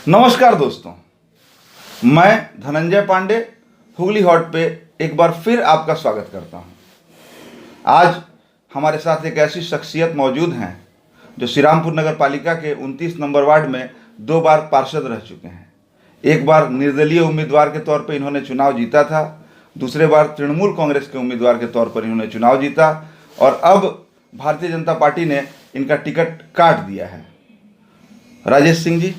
नमस्कार दोस्तों, मैं धनंजय पांडे हुगली हॉट पे एक बार फिर आपका स्वागत करता हूं। आज हमारे साथ एक ऐसी शख्सियत मौजूद हैं जो श्रीरामपुर नगर पालिका के 29 नंबर वार्ड में 2 बार पार्षद रह चुके हैं। एक बार निर्दलीय उम्मीदवार के तौर पर इन्होंने चुनाव जीता था, दूसरे बार तृणमूल कांग्रेस के उम्मीदवार के तौर पर इन्होंने चुनाव जीता और अब भारतीय जनता पार्टी ने इनका टिकट काट दिया है। राजेश सिंह जी,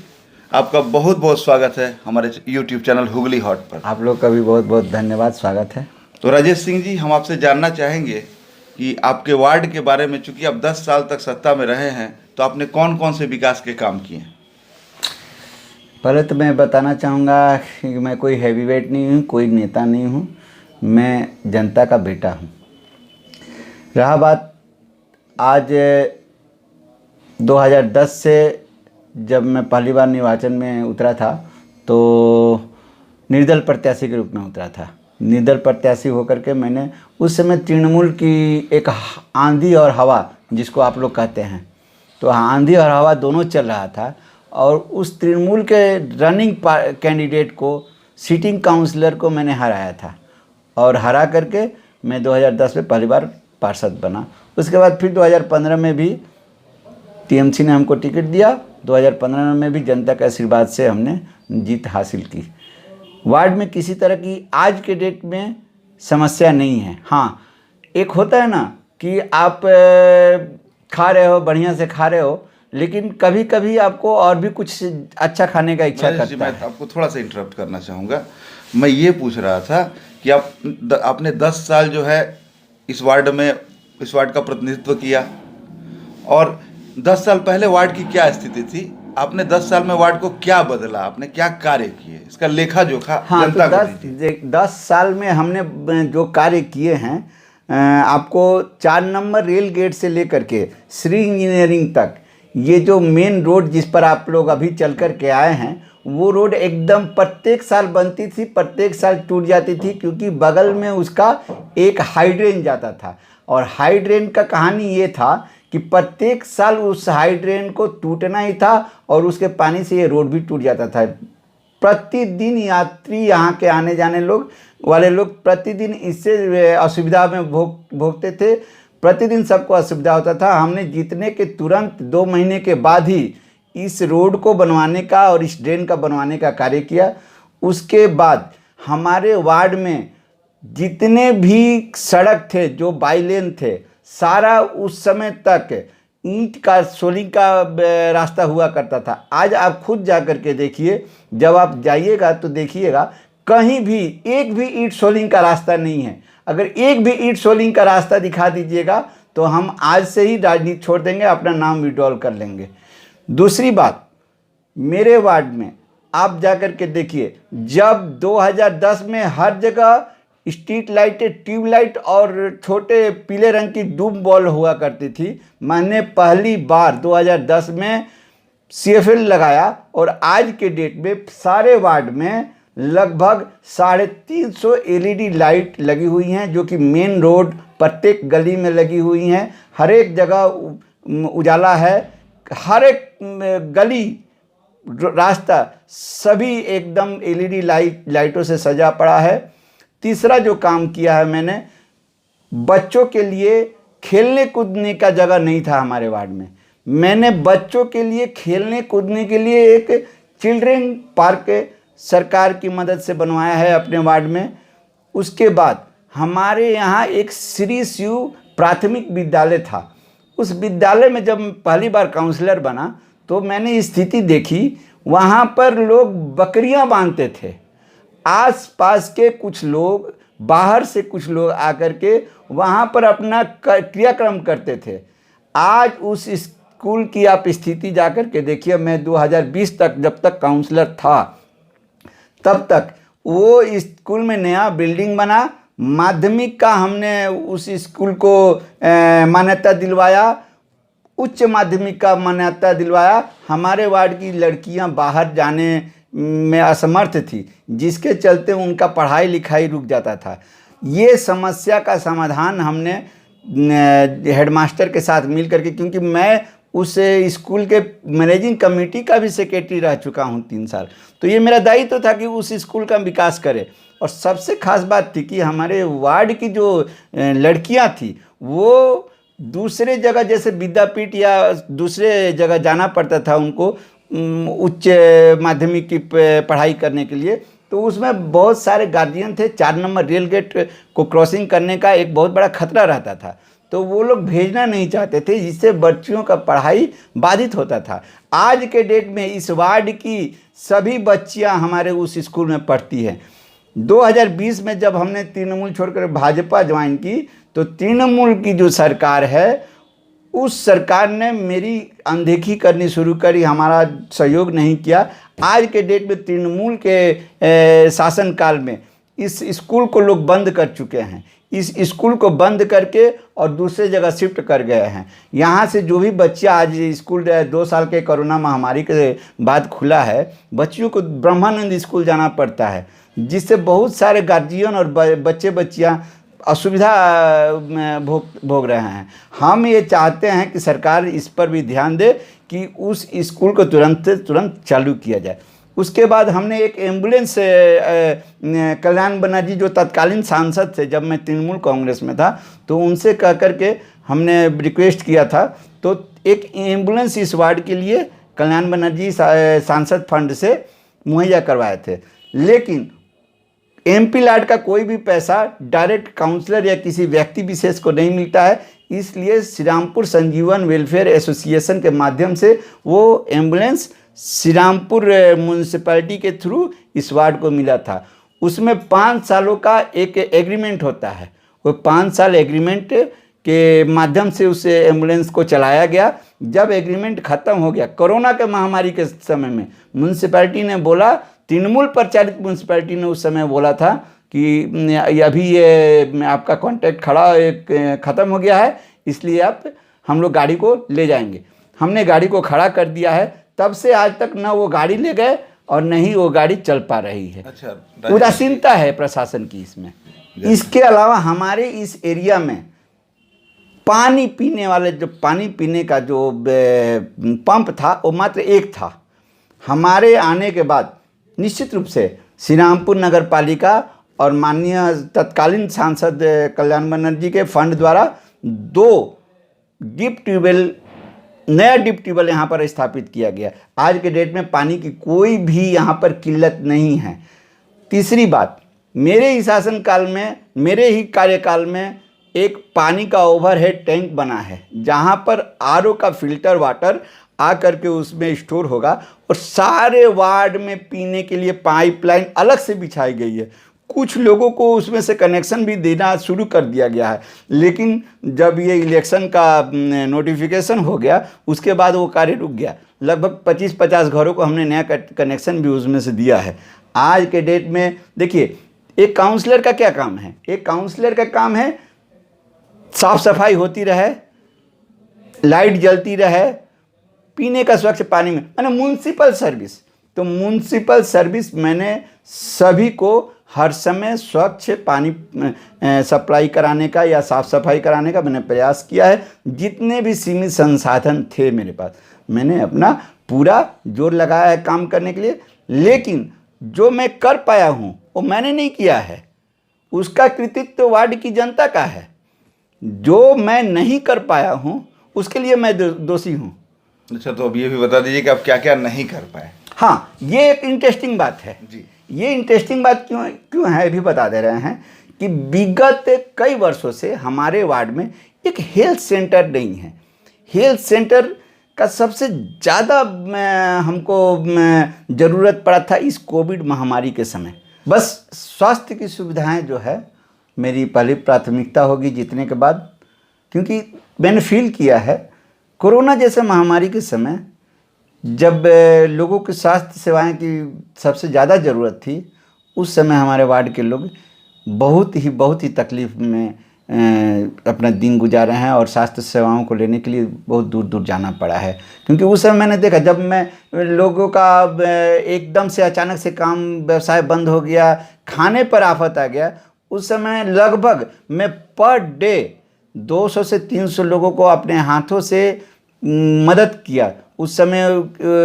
आपका बहुत बहुत स्वागत है हमारे YouTube चैनल हुगली हॉट पर। आप लोग का भी बहुत बहुत धन्यवाद, स्वागत है। तो राजेश सिंह जी, हम आपसे जानना चाहेंगे कि आपके वार्ड के बारे में, चूंकि आप 10 साल तक सत्ता में रहे हैं, तो आपने कौन कौन से विकास के काम किए हैं? पहले तो मैं बताना चाहूँगा कि मैं कोई हैवीवेट नहीं हूँ, कोई नेता नहीं हूँ, मैं जनता का बेटा हूँ। रहा बात आज 2010 से जब मैं पहली बार निर्वाचन में उतरा था तो निर्दल प्रत्याशी के रूप में उतरा था। निर्दल प्रत्याशी होकर के मैंने उस समय तृणमूल की एक आंधी और हवा जिसको आप लोग कहते हैं, तो आंधी और हवा दोनों चल रहा था और उस तृणमूल के रनिंग कैंडिडेट को, सिटिंग काउंसलर को मैंने हराया था और हरा करके मैं 2010 में पहली बार पार्षद बना। उसके बाद फिर 2015 में भी टीएमसी ने हमको टिकट दिया। 2015 में भी जनता के आशीर्वाद से हमने जीत हासिल की। वार्ड में किसी तरह की आज के डेट में समस्या नहीं है। हाँ, एक होता है ना कि आप खा रहे हो, बढ़िया से खा रहे हो, लेकिन कभी कभी आपको और भी कुछ अच्छा खाने का इच्छा करता है। मैं आपको थोड़ा सा इंटरप्ट करना चाहूँगा। मैं ये पूछ रहा था कि आपने 10 साल जो है इस वार्ड का प्रतिनिधित्व किया और 10 साल पहले वार्ड की क्या स्थिति थी? आपने 10 साल में वार्ड को क्या बदला, आपने क्या कार्य किए, इसका लेखा जोखा जनता को दीजिए। 10 साल में हमने जो कार्य किए हैं, आपको 4 नंबर रेल गेट से लेकर के श्री इंजीनियरिंग तक, ये जो मेन रोड जिस पर आप लोग अभी चल कर के आए हैं, वो रोड एकदम प्रत्येक साल बनती थी, प्रत्येक साल टूट जाती थी, क्योंकि बगल में उसका एक हाइड्रेन जाता था। और हाइड्रेन का कहानी ये था कि प्रत्येक साल उस हाइड्रेन को टूटना ही था और उसके पानी से ये रोड भी टूट जाता था। प्रतिदिन यात्री यहाँ के आने जाने वाले लोग प्रतिदिन इससे असुविधा में भोगते थे। प्रतिदिन सबको असुविधा होता था। हमने जीतने के तुरंत 2 महीने के बाद ही इस रोड को बनवाने का और इस ड्रेन का बनवाने का कार्य किया। उसके बाद हमारे वार्ड में जितने भी सड़क थे, जो बाईलेन थे, सारा उस समय तक ईंट का, सोलिंग का रास्ता हुआ करता था। आज आप खुद जा कर के देखिए, जब आप जाइएगा तो देखिएगा कहीं भी एक भी ईंट सोलिंग का रास्ता नहीं है। अगर एक भी ईंट सोलिंग का रास्ता दिखा दीजिएगा तो हम आज से ही राजनीति छोड़ देंगे, अपना नाम विड्रॉल कर लेंगे। दूसरी बात, मेरे वार्ड में आप जा कर के देखिए, जब 2010 में हर जगह स्ट्रीट लाइटें, ट्यूबलाइट और छोटे पीले रंग की डूब बॉल हुआ करती थी, मैंने पहली बार 2010 में CFL लगाया और आज के डेट में सारे वार्ड में लगभग 350 LED लाइट लगी हुई हैं, जो कि मेन रोड प्रत्येक गली में लगी हुई हैं। हर एक जगह उजाला है, हर एक गली, रास्ता सभी एकदम LED लाइटों से सजा पड़ा है। तीसरा जो काम किया है मैंने, बच्चों के लिए खेलने कूदने का जगह नहीं था हमारे वार्ड में। मैंने बच्चों के लिए खेलने कूदने के लिए एक चिल्ड्रेन पार्क सरकार की मदद से बनवाया है अपने वार्ड में। उसके बाद हमारे यहाँ एक श्री शिव प्राथमिक विद्यालय था। उस विद्यालय में जब पहली बार काउंसलर बना तो मैंने स्थिति देखी, वहाँ पर लोग बकरियाँ बांधते थे। आसपास के कुछ लोग, बाहर से कुछ लोग आकर के वहाँ पर अपना क्रियाक्रम करते थे। आज उस स्कूल की आप स्थिति जाकर के देखिए। मैं 2020 तक, जब तक काउंसलर था, तब तक वो स्कूल में नया बिल्डिंग बना। माध्यमिक का हमने उस स्कूल को मान्यता दिलवाया, उच्च माध्यमिक का मान्यता दिलवाया। हमारे वार्ड की लड़कियां बाहर जाने में असमर्थ थी, जिसके चलते उनका पढ़ाई लिखाई रुक जाता था। ये समस्या का समाधान हमने हेडमास्टर के साथ मिल करके, क्योंकि मैं उस स्कूल के मैनेजिंग कमेटी का भी सेक्रेटरी रह चुका हूँ 3 साल। तो ये मेरा दायित्व था कि उस स्कूल का विकास करे। और सबसे खास बात थी कि हमारे वार्ड की जो लड़कियां थी वो दूसरे जगह जैसे विद्यापीठ या दूसरे जगह जाना पड़ता था उनको उच्च माध्यमिक की पढ़ाई करने के लिए, तो उसमें बहुत सारे गार्जियन थे। 4 नंबर रेल गेट को क्रॉसिंग करने का एक बहुत बड़ा खतरा रहता था, तो वो लोग भेजना नहीं चाहते थे, जिससे बच्चियों का पढ़ाई बाधित होता था। आज के डेट में इस वार्ड की सभी बच्चियां हमारे उस स्कूल में पढ़ती हैं। 2020 में जब हमने तृणमूल छोड़कर भाजपा ज्वाइन की, तो तृणमूल की जो सरकार है उस सरकार ने मेरी अनदेखी करनी शुरू करी, हमारा सहयोग नहीं किया। आज के डेट में तृणमूल के शासनकाल में इस स्कूल को लोग बंद कर चुके हैं। इस स्कूल को बंद करके और दूसरे जगह शिफ्ट कर गए हैं। यहाँ से जो भी बच्चा आज स्कूल 2 साल के कोरोना महामारी के बाद खुला है, बच्चियों को ब्रह्मानंद स्कूल जाना पड़ता है, जिससे बहुत सारे गार्जियन और बच्चे बच्चियाँ असुविधा भोग रहे हैं। हम ये चाहते हैं कि सरकार इस पर भी ध्यान दे कि उस स्कूल को तुरंत चालू किया जाए। उसके बाद हमने एक एम्बुलेंस कल्याण बनर्जी जो तत्कालीन सांसद थे जब मैं तृणमूल कांग्रेस में था, तो उनसे कह करके हमने रिक्वेस्ट किया था, तो एक एम्बुलेंस इस वार्ड के लिए कल्याण बनर्जी सांसद फंड से मुहैया करवाए थे। लेकिन एमपी लाड का कोई भी पैसा डायरेक्ट काउंसलर या किसी व्यक्ति विशेष को नहीं मिलता है, इसलिए श्रीरामपुर संजीवन वेलफेयर एसोसिएशन के माध्यम से वो एम्बुलेंस श्रीरामपुर म्यूनसिपैलिटी के थ्रू इस वार्ड को मिला था। उसमें 5 सालों का एक एग्रीमेंट होता है, वो 5 साल एग्रीमेंट के माध्यम से उस एम्बुलेंस को चलाया गया। जब एग्रीमेंट ख़त्म हो गया कोरोना के महामारी के समय में, म्यूनसिपैलिटी ने बोला, तृणमूल प्रचारित म्यूनसिपैलिटी ने उस समय बोला था कि अभी ये आपका कॉन्ट्रैक्ट ख़त्म हो गया है, इसलिए हम लोग गाड़ी को ले जाएंगे। हमने गाड़ी को खड़ा कर दिया है, तब से आज तक न वो गाड़ी ले गए और न ही वो गाड़ी चल पा रही है। अच्छा, उदासीनता है प्रशासन की इसमें। इसके अलावा हमारे इस एरिया में पानी पीने वाले जो पानी पीने का जो पंप था वो मात्र एक था। हमारे आने के बाद निश्चित रूप से श्रीरामपुर नगर पालिका और माननीय तत्कालीन सांसद कल्याण बनर्जी के फंड द्वारा 2 नया डिप ट्यूबवेल यहाँ पर स्थापित किया गया। आज के डेट में पानी की कोई भी यहाँ पर किल्लत नहीं है। तीसरी बात, मेरे ही शासनकाल में, मेरे ही कार्यकाल में एक पानी का ओवरहेड टैंक बना है, जहाँ पर आरओ का फिल्टर वाटर आ करके उसमें स्टोर होगा और सारे वार्ड में पीने के लिए पाइपलाइन अलग से बिछाई गई है। कुछ लोगों को उसमें से कनेक्शन भी देना शुरू कर दिया गया है, लेकिन जब ये इलेक्शन का नोटिफिकेशन हो गया उसके बाद वो कार्य रुक गया। लगभग 25-50 घरों को हमने नया कनेक्शन भी उसमें से दिया है। आज के डेट में देखिए, एक काउंसलर का क्या काम है? एक काउंसलर का काम है साफ सफाई होती रहे, लाइट जलती रहे, पीने का स्वच्छ पानी में, मैंने म्यूनसिपल सर्विस, तो म्यूनसिपल सर्विस मैंने सभी को हर समय स्वच्छ पानी सप्लाई कराने का या साफ़ सफाई कराने का मैंने प्रयास किया है। जितने भी सीमित संसाधन थे मेरे पास, मैंने अपना पूरा जोर लगाया है काम करने के लिए। लेकिन जो मैं कर पाया हूँ वो मैंने नहीं किया है, उसका कृतित्व तो वार्ड की जनता का है। जो मैं नहीं कर पाया हूँ उसके लिए मैं दोषी हूँ। अच्छा, तो अब ये भी बता दीजिए कि आप क्या क्या नहीं कर पाए। हाँ, ये एक इंटरेस्टिंग बात है जी। ये इंटरेस्टिंग बात क्यों है भी बता दे रहे हैं कि विगत कई वर्षों से हमारे वार्ड में एक हेल्थ सेंटर नहीं है। हेल्थ सेंटर का सबसे ज़्यादा हमको ज़रूरत पड़ा था इस कोविड महामारी के समय। बस स्वास्थ्य की सुविधाएं जो है मेरी पहली प्राथमिकता होगी जीतने के बाद, क्योंकि मैंने फील किया है कोरोना जैसे महामारी के समय जब लोगों की स्वास्थ्य सेवाएं की सबसे ज़्यादा ज़रूरत थी, उस समय हमारे वार्ड के लोग बहुत ही तकलीफ़ में अपना दिन गुजारे हैं और स्वास्थ्य सेवाओं को लेने के लिए बहुत दूर दूर जाना पड़ा है। क्योंकि उस समय मैंने देखा, जब मैं लोगों का एकदम से अचानक से काम व्यवसाय बंद हो गया, खाने पर आफत आ गया, उस समय लगभग मैं पर डे 200 से 300 लोगों को अपने हाथों से मदद किया। उस समय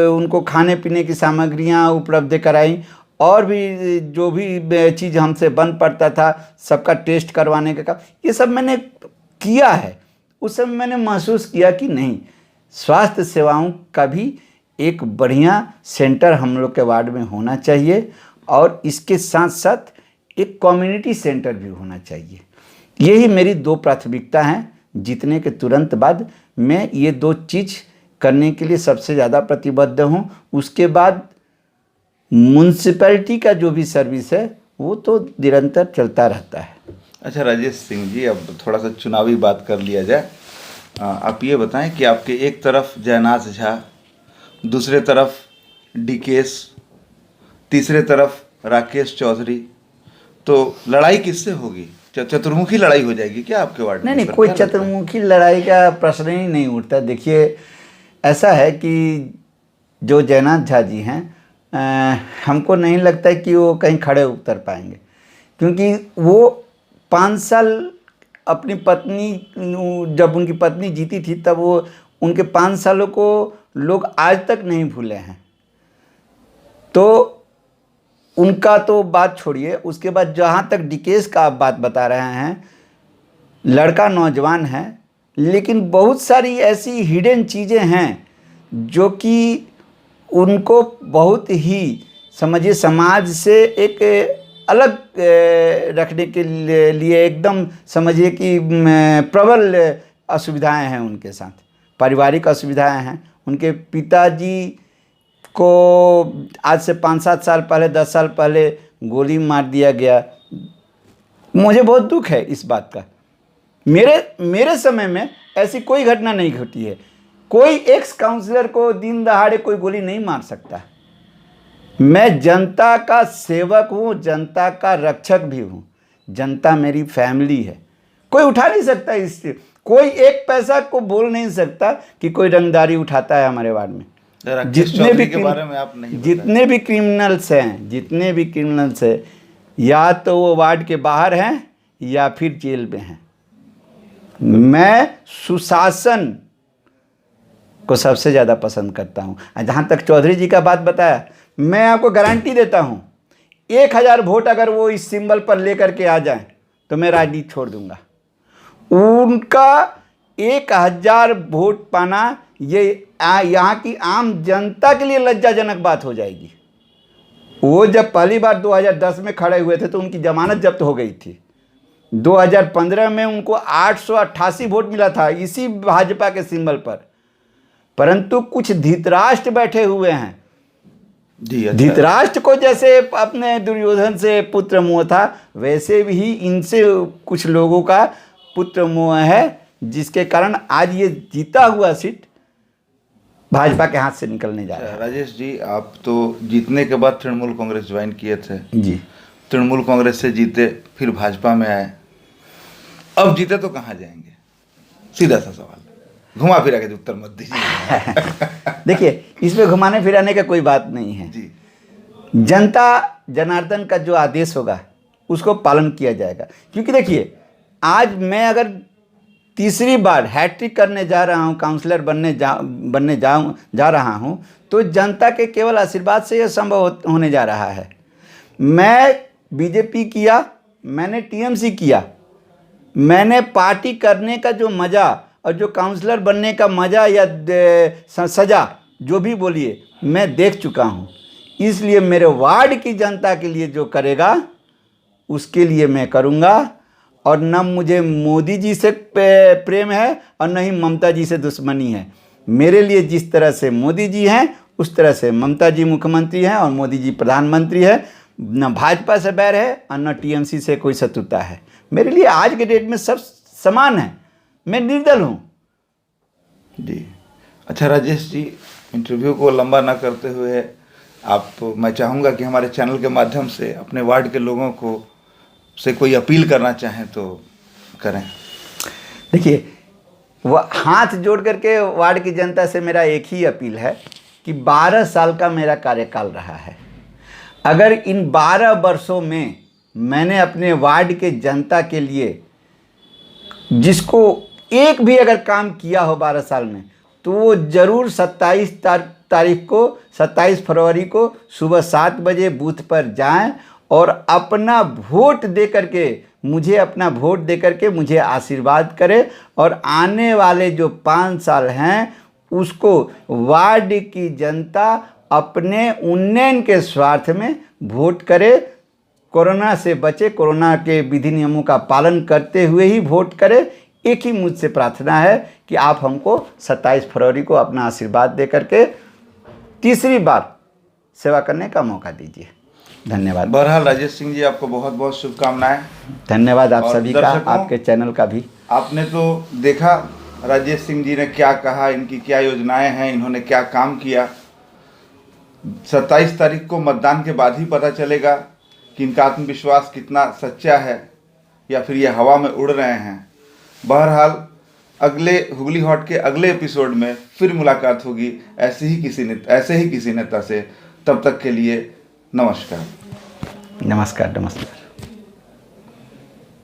उनको खाने पीने की सामग्रियां उपलब्ध कराई, और भी जो भी चीज़ हमसे बन पड़ता था सबका टेस्ट करवाने का काम, ये सब मैंने किया है। उस समय मैंने महसूस किया कि नहीं, स्वास्थ्य सेवाओं का भी एक बढ़िया सेंटर हम लोग के वार्ड में होना चाहिए, और इसके साथ साथ एक कम्युनिटी सेंटर भी होना चाहिए। यही मेरी 2 प्राथमिकता हैं। जीतने के तुरंत बाद मैं ये 2 चीज़ करने के लिए सबसे ज़्यादा प्रतिबद्ध हूँ। उसके बाद म्यूनसिपैलिटी का जो भी सर्विस है वो तो निरंतर चलता रहता है। अच्छा राजेश सिंह जी, अब थोड़ा सा चुनावी बात कर लिया जाए। आप ये बताएं कि आपके एक तरफ जयनाथ झा, दूसरे तरफ डीकेएस, तीसरे तरफ राकेश चौधरी, तो लड़ाई किससे होगी? चतुर्मुखी लड़ाई हो जाएगी क्या आपके वार्ड में? नहीं, कोई चतुर्मुखी लड़ाई का प्रश्न ही नहीं उठता। देखिए, ऐसा है कि जो जयनाथ झा जी हैं, हमको नहीं लगता कि वो कहीं खड़े उतर पाएंगे, क्योंकि वो 5 साल अपनी पत्नी, जब उनकी पत्नी जीती थी तब वो उनके 5 सालों को लोग आज तक नहीं भूले हैं। तो उनका तो बात छोड़िए, उसके बाद जहाँ तक डीकेएस का आप बात बता रहे हैं, लड़का नौजवान है, लेकिन बहुत सारी ऐसी हिडन चीज़ें हैं जो कि उनको बहुत ही, समझिए, समाज से एक अलग रखने के लिए एकदम समझिए कि प्रबल असुविधाएं हैं उनके साथ, पारिवारिक असुविधाएं हैं। उनके पिताजी को आज से 5-7 साल पहले, 10 साल पहले गोली मार दिया गया। मुझे बहुत दुख है इस बात का। मेरे समय में ऐसी कोई घटना नहीं घटी है। कोई एक्स काउंसलर को दिन दहाड़े कोई गोली नहीं मार सकता। मैं जनता का सेवक हूँ, जनता का रक्षक भी हूँ। जनता मेरी फैमिली है। कोई उठा नहीं सकता इससे, कोई एक पैसा को बोल नहीं सकता कि कोई रंगदारी उठाता है हमारे वार्ड में। जितने भी के बारे में आप नहीं, जितने भी क्रिमिनल्स हैं, या तो वो वार्ड के बाहर हैं या फिर जेल में हैं। मैं सुशासन को सबसे ज़्यादा पसंद करता हूँ। जहाँ तक चौधरी जी का बात बताया, मैं आपको गारंटी देता हूँ, 1000 वोट अगर वो इस सिंबल पर लेकर के आ जाएं तो मैं राजनीति छोड़ दूंगा। उनका 1000 वोट पाना ये यहाँ की आम जनता के लिए लज्जाजनक बात हो जाएगी। वो जब पहली बार 2010 में खड़े हुए थे तो उनकी जमानत जब्त हो गई थी। 2015 में उनको 888 वोट मिला था इसी भाजपा के सिंबल पर, परंतु कुछ धृतराष्ट्र बैठे हुए हैं। धृतराष्ट्र को जैसे अपने दुर्योधन से पुत्र मोह था, वैसे भी इनसे कुछ लोगों का पुत्र मोह है, जिसके कारण आज ये जीता हुआ सीट भाजपा के हाथ से निकलने जा रहा है। राजेश जी, आप तो जीतने के बाद तृणमूल कांग्रेस ज्वाइन किए थे जी। तृणमूल कांग्रेस से जीते, फिर भाजपा में आए, अब जीते तो कहाँ जाएंगे? सीधा सा सवाल, घुमा फिरा के उत्तर मत दीजिए। देखिए, इसमें घुमाने फिराने का कोई बात नहीं है जी। जनता जनार्दन का जो आदेश होगा उसको पालन किया जाएगा। क्योंकि देखिए, आज मैं अगर तीसरी बार हैट्रिक करने जा रहा हूँ, काउंसलर बनने जा रहा हूँ, तो जनता के केवल आशीर्वाद से यह संभव होने जा रहा है। मैं बीजेपी किया, मैंने टीएमसी किया, मैंने पार्टी करने का जो मज़ा और जो काउंसलर बनने का मज़ा या सज़ा जो भी बोलिए, मैं देख चुका हूँ। इसलिए मेरे वार्ड की जनता के लिए जो करेगा उसके लिए मैं करूँगा। और न मुझे मोदी जी से प्रेम है और न ही ममता जी से दुश्मनी है। मेरे लिए जिस तरह से मोदी जी हैं उस तरह से ममता जी मुख्यमंत्री हैं और मोदी जी प्रधानमंत्री है। न भाजपा से बैर है और न टीएमसी से कोई शत्रुता है। मेरे लिए आज के डेट में सब समान है, मैं निर्दल हूँ। जी। अच्छा राजेश जी, इंटरव्यू को लंबा ना करते हुए मैं चाहूँगा कि हमारे चैनल के माध्यम से अपने वार्ड के लोगों को से कोई अपील करना चाहें तो करें। देखिए, वह हाथ जोड़ करके वार्ड की जनता से मेरा एक ही अपील है कि 12 साल का मेरा कार्यकाल रहा है। अगर इन 12 वर्षों में मैंने अपने वार्ड के जनता के लिए जिसको एक भी अगर काम किया हो 12 साल में, तो वो ज़रूर 27 फरवरी को सुबह 7 बजे बूथ पर जाएं और अपना वोट दे करके मुझे आशीर्वाद करें और आने वाले जो 5 साल हैं उसको वार्ड की जनता अपने उन्नयन के स्वार्थ में वोट करे। कोरोना से बचे, कोरोना के विधि नियमों का पालन करते हुए ही वोट करे। एक ही मुझसे प्रार्थना है कि आप हमको 27 फरवरी को अपना आशीर्वाद दे करके तीसरी बार सेवा करने का मौका दीजिए। धन्यवाद। बहरहाल राजेश सिंह जी, आपको बहुत बहुत शुभकामनाएं। धन्यवाद आप और सभी का, दर्शकों, आपके चैनल का भी। आपने तो देखा राजेश सिंह जी ने क्या कहा, इनकी क्या योजनाएं हैं, इन्होंने क्या काम किया। 27 तारीख को मतदान के बाद ही पता चलेगा कि इनका आत्मविश्वास कितना सच्चा है या फिर ये हवा में उड़ रहे हैं। बहरहाल अगले हुगली हॉट के अगले एपिसोड में फिर मुलाकात होगी ऐसे ही किसी नेता से। तब तक के लिए नमस्कार। नमस्कार।